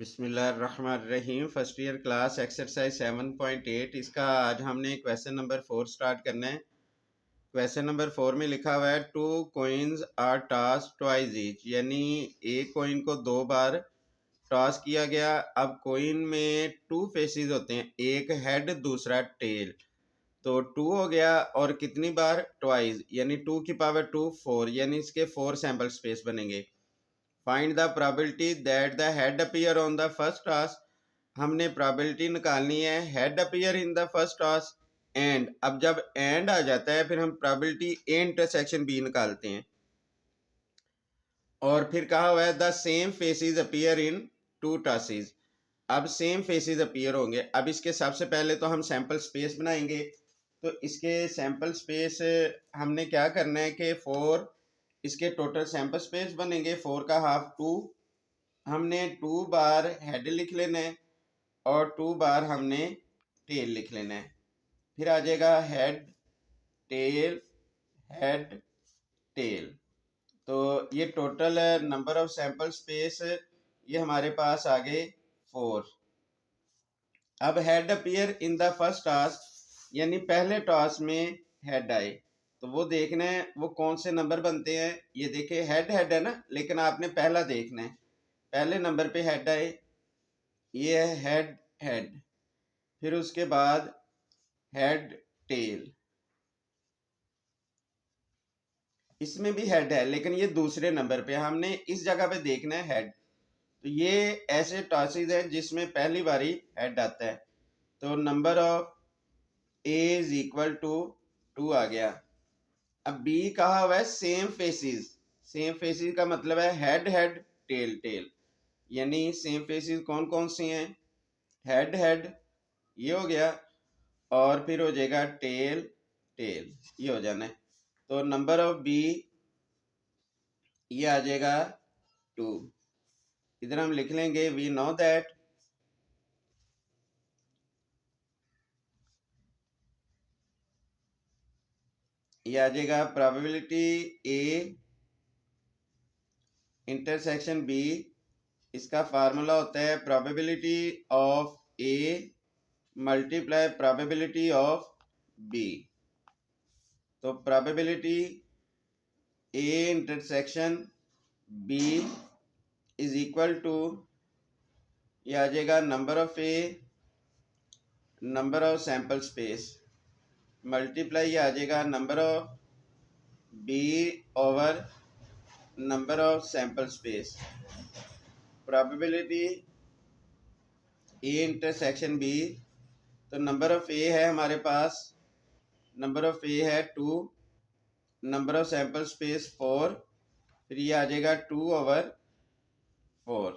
बिस्मिल्लाहिर्रहमानिर्रहीम। First year class exercise 7.8 इसका आज हमने क्वेश्चन नंबर 4 स्टार्ट करना है। क्वेश्चन नंबर 4 में लिखा हुआ है two coins are toss twice each, यानी एक कोइन को दो बार टॉस किया गया। अब कोइन में टू फेसेस होते हैं, एक हेड दूसरा टेल, तो टू हो गया। और कितनी बार? ट्वाइस, यानी 2 की पावर 2 4, यानी इसके 4 सैम्पल स्पेस बनेंगे। Find the probability that the head appear on the first toss. हमने प्रोबेबिलिटी निकालनी है head appear in the first toss and. अब जब एंड आ जाता है फिर हम प्रोबेबिलिटी ए इंटरसेक्शन बी निकालते हैं। और फिर कहा हुआ है the same faces appear in two tosses. अब सेम फेसेस अपीयर होंगे। अब इसके सबसे पहले तो हम सैंपल स्पेस बनाएंगे। तो इसके सैंपल स्पेस हमने क्या करना है कि 4 इसके टोटल सैंपल स्पेस बनेंगे, 4 का हाफ 2। हमने 2 बार हेड लिख लेना है और 2 बार हमने टेल लिख लेना है। फिर आ जाएगा हेड टेल हेड टेल। तो ये total number of sample space ये हमारे पास आ गए 4। अब head appear in the first toss, यानी पहले टॉस में हेड आए, तो वो देखना है वो कौन से नंबर बनते हैं। ये देखिए हेड हेड है ना, लेकिन आपने पहला देखना है। पहले नंबर पे हेड आए, ये है हेड हेड। फिर उसके बाद हेड टेल, इसमें भी हेड है लेकिन ये दूसरे नंबर पे, हमने इस जगह पे देखना है हेड। तो ये ऐसे टॉसेज हैं जिसमें पहली बारी हेड आता है। तो number of A is equal to 2 आ गया। अब बी कहा हुआ है सेम फेसिस। सेम फेसिस का मतलब है हेड हेड टेल टेल, यानी सेम फेसिस कौन कौन सी हैं? हेड हेड, ये हो गया, और फिर हो जाएगा टेल टेल, ये हो जाना है। तो नंबर ऑफ बी ये आ जाएगा 2। इधर हम लिख लेंगे वी नो दैट ये आ जाएगा प्रोबेबिलिटी ए इंटरसेक्शन बी। इसका फार्मूला होता है probability of A multiply probability of B. तो probability A intersection B is equal to, ये आ जाएगा number of A number of sample space multiply, ये आ जाएगा number of B over number of sample space. Probability A intersection B, तो number of A है हमारे पास, नंबर ऑफ ए है 2, नंबर ऑफ सैंपल स्पेस 4, फिर ये आ जाएगा 2 ओवर 4।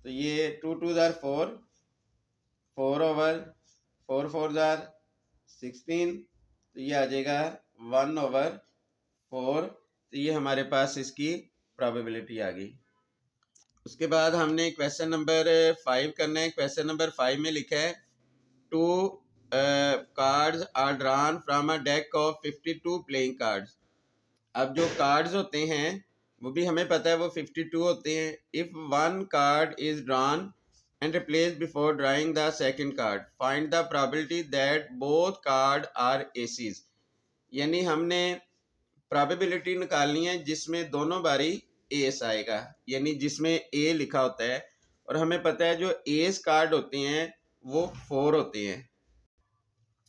तो ये 2 2 जार 4, 4 ओवर 4 4 जार 16, तो ये आ जाएगा 1 ओवर 4। तो ये हमारे पास इसकी प्रोबेबिलिटी आ गई। उसके बाद हमने क्वेश्चन नंबर 5 करना है। क्वेश्चन नंबर 5 में लिखा है two cards are drawn from a deck of 52 playing cards. अब जो कार्ड्स होते हैं वो भी हमें पता है वो 52 होते हैं। If one card is drawn and replace before drawing the second card, find the probability that both card are aces. यानी हमने प्रोबेबिलिटी निकालनी है जिसमें दोनों बारी एस आएगा, यानी जिसमें ए लिखा होता है। और हमें पता है जो एस कार्ड होते हैं वो 4 होते हैं।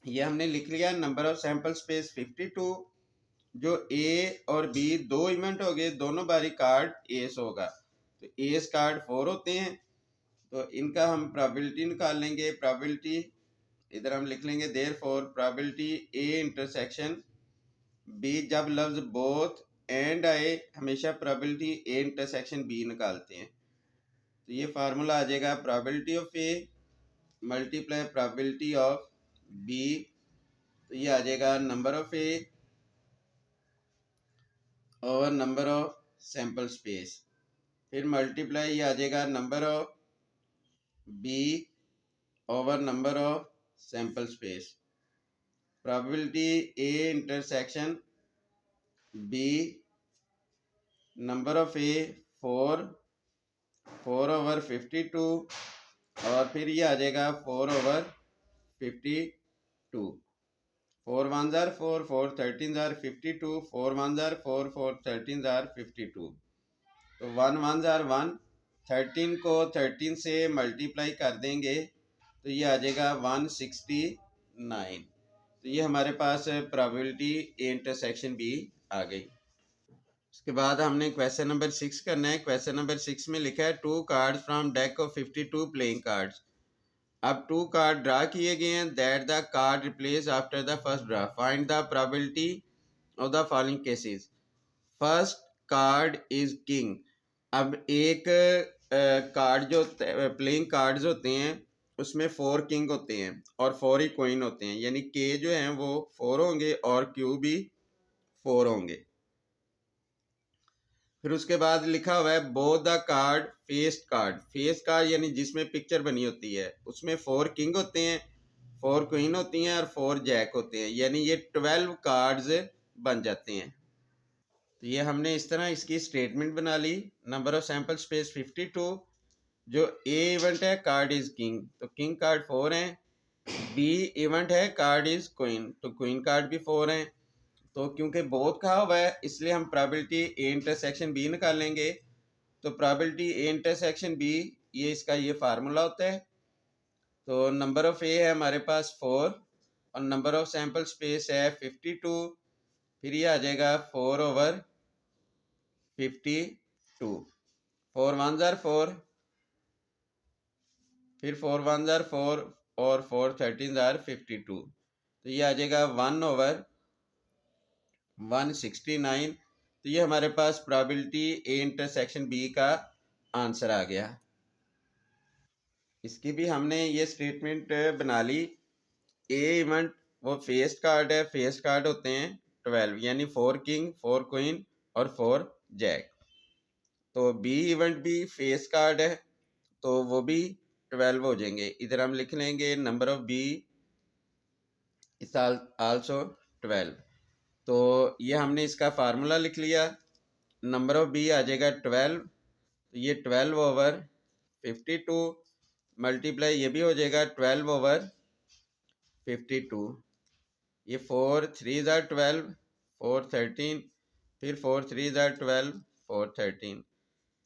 ये हमने लिख लिया। नंबर ऑफ सैंपल स्पेस 52, जो ए और बी दो इवेंट हो गए, दोनों बारी कार्ड एस होगा, तो एस कार्ड 4 होते हैं। तो इनका हम प्रोबेबिलिटी निकाल लेंगे। प्रोबेबिलिटी इधर हम लिख लेंगे therefore probability A intersection B, जब लफ्ज बोथ एंड आए हमेशा प्रोबेबिलिटी ए इंटरसेक्शन बी निकालते हैं। तो ये फार्मूला आ जाएगा probability of A multiply probability of B. तो ये आ जाएगा नंबर ऑफ ए और नंबर ऑफ सैंपल स्पेस, फिर मल्टीप्लाई ये आ जाएगा number of B over number of sample space. Probability A intersection B, number of A 4 4/52 और फिर ये आ जाएगा 4/52। 4 1s are 4, 4 13s are 52, 4 1s are 4, 4 13s are 52। तो 1 1s are 1, 13 को 13 से मल्टीप्लाई कर देंगे तो ये आ जाएगा 169। तो ये हमारे पास प्रोबेबिलिटी ए इंटरसेक्शन बी आ गई। उसके बाद हमने क्वेश्चन नंबर 6 करना है। क्वेश्चन नंबर 6 में लिखा है 2 cards from deck of 52 playing cards. अब 2 कार्ड ड्रा किए गए हैं that the card replace after the first draw. Find the probability of the following cases. First card is king. अब एक कार्ड जो प्लेइंग कार्ड्स होते हैं उसमें 4 किंग होते हैं और 4 ही क्वीन होते हैं, यानी के जो हैं वो 4 होंगे और क्यू भी 4 होंगे। फिर उसके बाद लिखा हुआ है both the card faced card. Face card यानी जिसमें पिक्चर बनी होती है उसमें 4 किंग होते हैं, 4 क्वीन होती हैं और 4 जैक होते हैं, यानी ये 12 कार्ड्स बन जाते हैं। तो ये हमने इस तरह इसकी स्टेटमेंट बना ली। Number of sample space 52। जो ए इवेंट है कार्ड इज किंग, तो किंग कार्ड 4 हैं। बी इवेंट है कार्ड इज क्वीन, तो क्वीन कार्ड भी 4 हैं। तो क्योंकि बहुत कहा हुआ है इसलिए हम प्रोबेबिलिटी ए इंटरसेक्शन बी निकालेंगे। तो प्रोबेबिलिटी ए इंटरसेक्शन बी, ये इसका ये फार्मूला होता है। तो नंबर ऑफ ए है हमारे पास 4 और नंबर ऑफ सैंपल स्पेस है 52। फिर ये आ जाएगा 4/52। 4 1s are 4, फिर 4 1s are 4 और 4 13s are 52। तो ये आ जाएगा 1/169। तो ये हमारे पास प्रोबेबिलिटी ए इंटरसेक्शन बी का आंसर आ गया। इसकी भी हमने ये स्टेटमेंट बना ली। ए इवेंट वो फेस्ड कार्ड है, फेस्ड कार्ड होते हैं 12, यानी 4 किंग 4 क्वीन और 4 जैक। तो बी इवेंट भी फेस कार्ड है तो वो भी 12 हो जाएंगे। इधर हम लिख लेंगे number of B is also 12। तो ये हमने इसका फार्मूला लिख लिया। नंबर ऑफ बी आ जाएगा 12, तो ये 12/52 मल्टीप्लाई ये भी हो जाएगा 12/52। ये 4 3s are 12, 4 13, फिर 4 3s are 12, 4 13,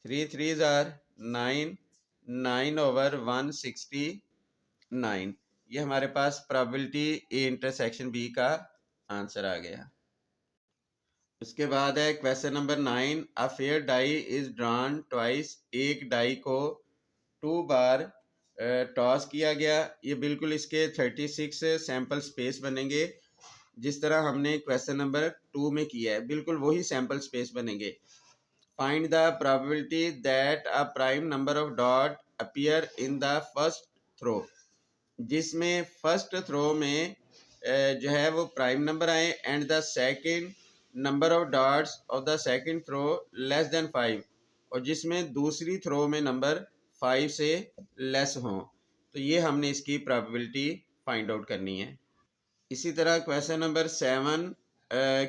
3 3s are 9, 9/169। ये हमारे पास प्रोबेबिलिटी ए इंटरसेक्शन बी का आंसर आ गया। उसके बाद है question number 9। A fair die is drawn twice. एक डाई को 2 बार टॉस किया गया। ये बिल्कुल इसके 36 सैंपल स्पेस बनेंगे जिस तरह हमने क्वेश्चन नंबर 2 में किया है, बिल्कुल वही सैंपल स्पेस बनेंगे। Find the probability that a prime number of dot appear in the first throw. जिसमें फर्स्ट थ्रो में जो है वो प्राइम नंबर आए and the second number of dots of the second throw less than 5, और जिसमें दूसरी थ्रो में नंबर 5 से लेस हों। तो ये हमने इसकी प्रोबेबिलिटी फाइंड आउट करनी है। इसी तरह क्वेश्चन नंबर 7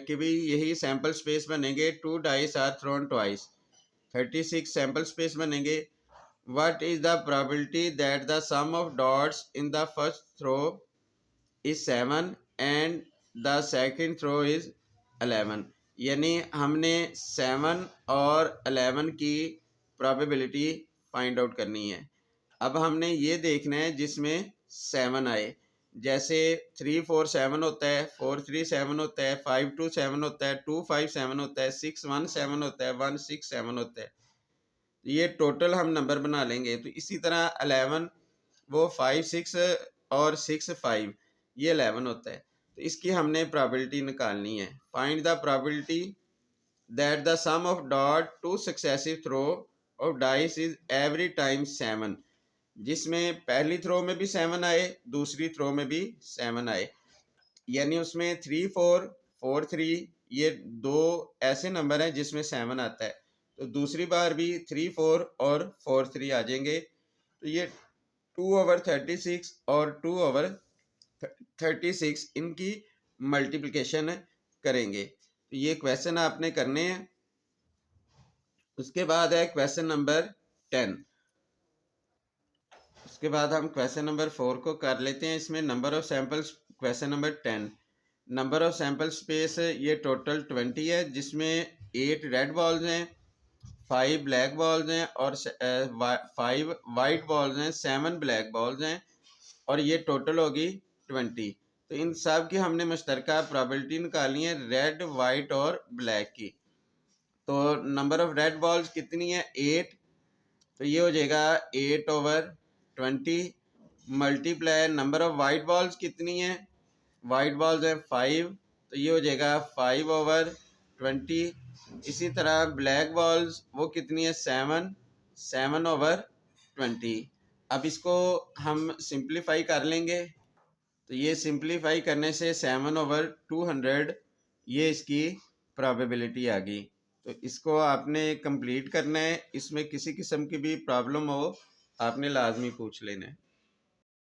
के भी यही सैंपल स्पेस बनेंगे। 2 dice are thrown twice, 36 sample space बनेंगे। What is the probability that the sum of dots in the first throw is 7 and the second throw is 11? यानी हमने 7 और 11 की probability फाइंड आउट करनी है। अब हमने ये देखना है जिसमें 7 आए, जैसे 3 4 7 होता है, 4 3 7 होता है, 5 2 7 होता है, 2 5 7 होता है, 6 1 7 होता है, 1 6 7 होता है। ये टोटल हम नंबर बना लेंगे। तो इसी तरह 11 वो 5 6 और 6 5, ये 11 होता है। तो इसकी हमने प्रोबेबिलिटी निकालनी है। Find the probability that the sum of dot two successive throw of dice is every time 7। जिसमें पहली थ्रो में भी 7 आए, दूसरी थ्रो में भी 7 आए, यानी उसमें 3 4 4 3, ये दो ऐसे नंबर हैं जिसमें 7 आता है। तो दूसरी बार भी 3 4 और 4 3 आ जाएंगे। तो ये 2/36 और 2/36 इनकी मल्टीप्लिकेशन करेंगे। तो ये क्वेश्चन आपने करने हैं। उसके बाद है क्वेश्चन नंबर 10। उसके बाद हम क्वेश्चन नंबर 4 को कर लेते हैं। इसमें number of samples, question number 10, number of sample space ये टोटल 20 है, जिसमें 8 रेड बॉल्स हैं, 5 ब्लैक बॉल्स हैं और 5 वाइट बॉल्स हैं, 7 ब्लैक बॉल्स हैं और ये टोटल होगी 20। तो इन सब की हमने मुश्तरका प्रोबेबिलिटी निकाली है रेड, वाइट और ब्लैक की। तो नंबर ऑफ रेड बॉल्स कितनी है? 8। तो ये हो जाएगा 8/20 multiply number of white balls कितनी है? वाइट बॉल्स है 5, तो ये हो जाएगा 5/20। इसी तरह ब्लैक बॉल्स वो कितनी है? 7/20। अब इसको हम सिंप्लीफाई कर लेंगे। तो ये सिंप्लीफाई करने से 7/200 ये इसकी प्रोबेबिलिटी आ गई। तो इसको आपने कंप्लीट करना है। इसमें किसी किस्म की भी प्रॉब्लम हो आपने लाजमी पूछ लेना है।